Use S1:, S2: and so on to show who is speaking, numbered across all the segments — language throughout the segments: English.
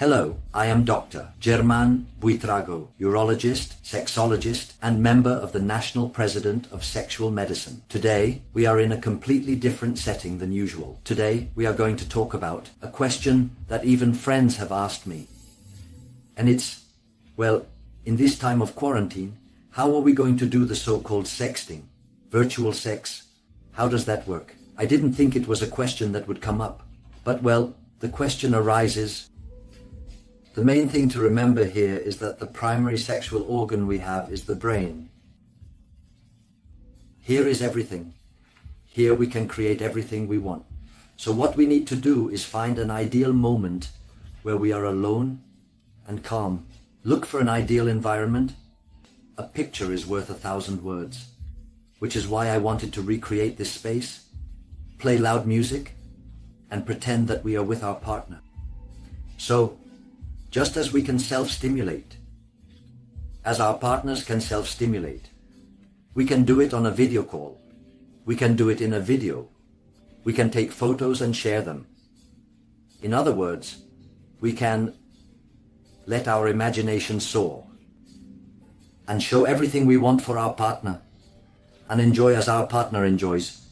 S1: Hello, I am Dr. German Buitrago, urologist, sexologist, and member of the National President of Sexual Medicine. Today, we are in a completely different setting than usual. Today, we are going to talk about a question that even friends have asked me. And it's, well, in this time of quarantine, how are we going to do the so-called sexting? Virtual sex? How does that work? I didn't think it was a question that would come up. But well, the question arises. The main thing to remember here is that the primary sexual organ we have is the brain. Here is everything. Here we can create everything we want. So what we need to do is find an ideal moment where we are alone and calm. Look for an ideal environment. A picture is worth 1,000 words, which is why I wanted to recreate this space, play loud music, and pretend that we are with our partner. So, just as we can self-stimulate, as our partners can self-stimulate, we can do it on a video call. We can do it in a video. We can take photos and share them. In other words, we can let our imagination soar and show everything we want for our partner and enjoy as our partner enjoys,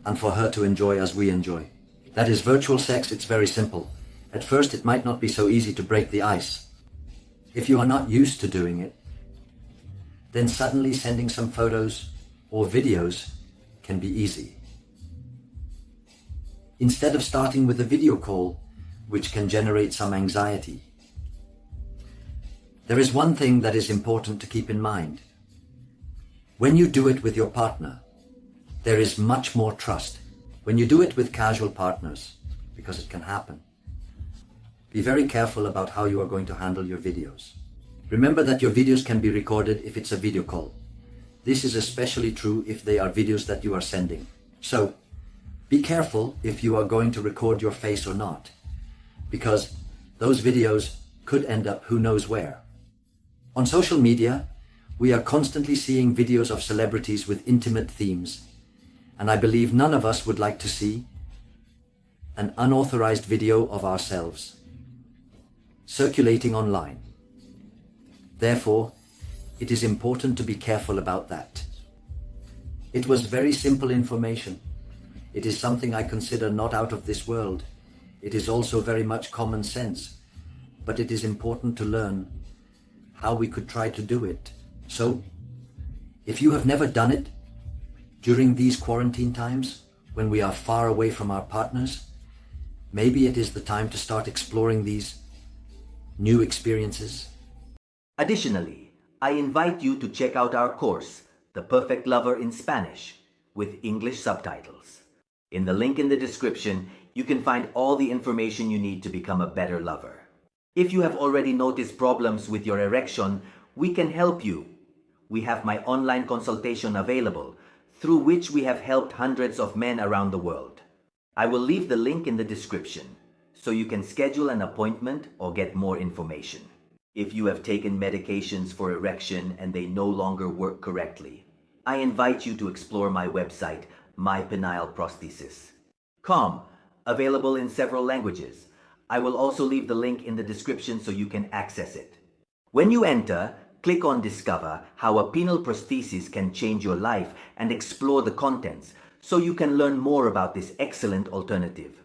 S1: and for her to enjoy as we enjoy. That is virtual sex. It's very simple. At first, it might not be so easy to break the ice. If you are not used to doing it, then suddenly sending some photos or videos can be easy. Instead of starting with a video call, which can generate some anxiety, there is one thing that is important to keep in mind. When you do it with your partner, there is much more trust. When you do it with casual partners, because it can happen, be very careful about how you are going to handle your videos. Remember that your videos can be recorded if it's a video call. This is especially true if they are videos that you are sending. So, be careful if you are going to record your face or not, because those videos could end up who knows where. On social media, we are constantly seeing videos of celebrities with intimate themes, and I believe none of us would like to see an unauthorized video of ourselves circulating online. Therefore, it is important to be careful about that. It was very simple information. It is something I consider not out of this world. It is also very much common sense, but it is important to learn how we could try to do it. So, if you have never done it during these quarantine times, when we are far away from our partners, maybe it is the time to start exploring these new experiences.
S2: Additionally, I invite you to check out our course, The Perfect Lover in Spanish, with English subtitles. In the link in the description, you can find all the information you need to become a better lover. If you have already noticed problems with your erection, we can help you. We have my online consultation available, through which we have helped hundreds of men around the world. I will leave the link in the description, so you can schedule an appointment or get more information. If you have taken medications for erection and they no longer work correctly, I invite you to explore my website, My Penile Prosthesis. Com, available in several languages. I will also leave the link in the description so you can access it. When you enter, click on Discover how a penile prosthesis can change your life and explore the contents so you can learn more about this excellent alternative.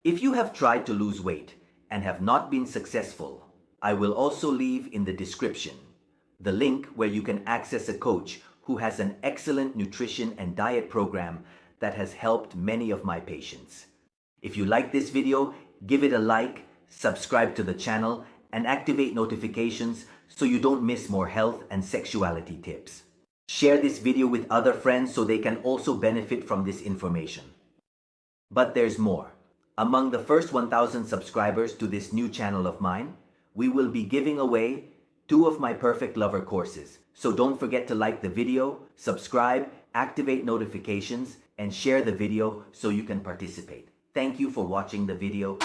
S2: If you have tried to lose weight and have not been successful, I will also leave in the description the link where you can access a coach who has an excellent nutrition and diet program that has helped many of my patients. If you like this video, give it a like, subscribe to the channel, and activate notifications so you don't miss more health and sexuality tips. Share this video with other friends so they can also benefit from this information. But there's more. Among the first 1,000 subscribers to this new channel of mine, we will be giving away 2 of my Perfect Lover courses. So don't forget to like the video, subscribe, activate notifications, and share the video so you can participate. Thank you for watching the video.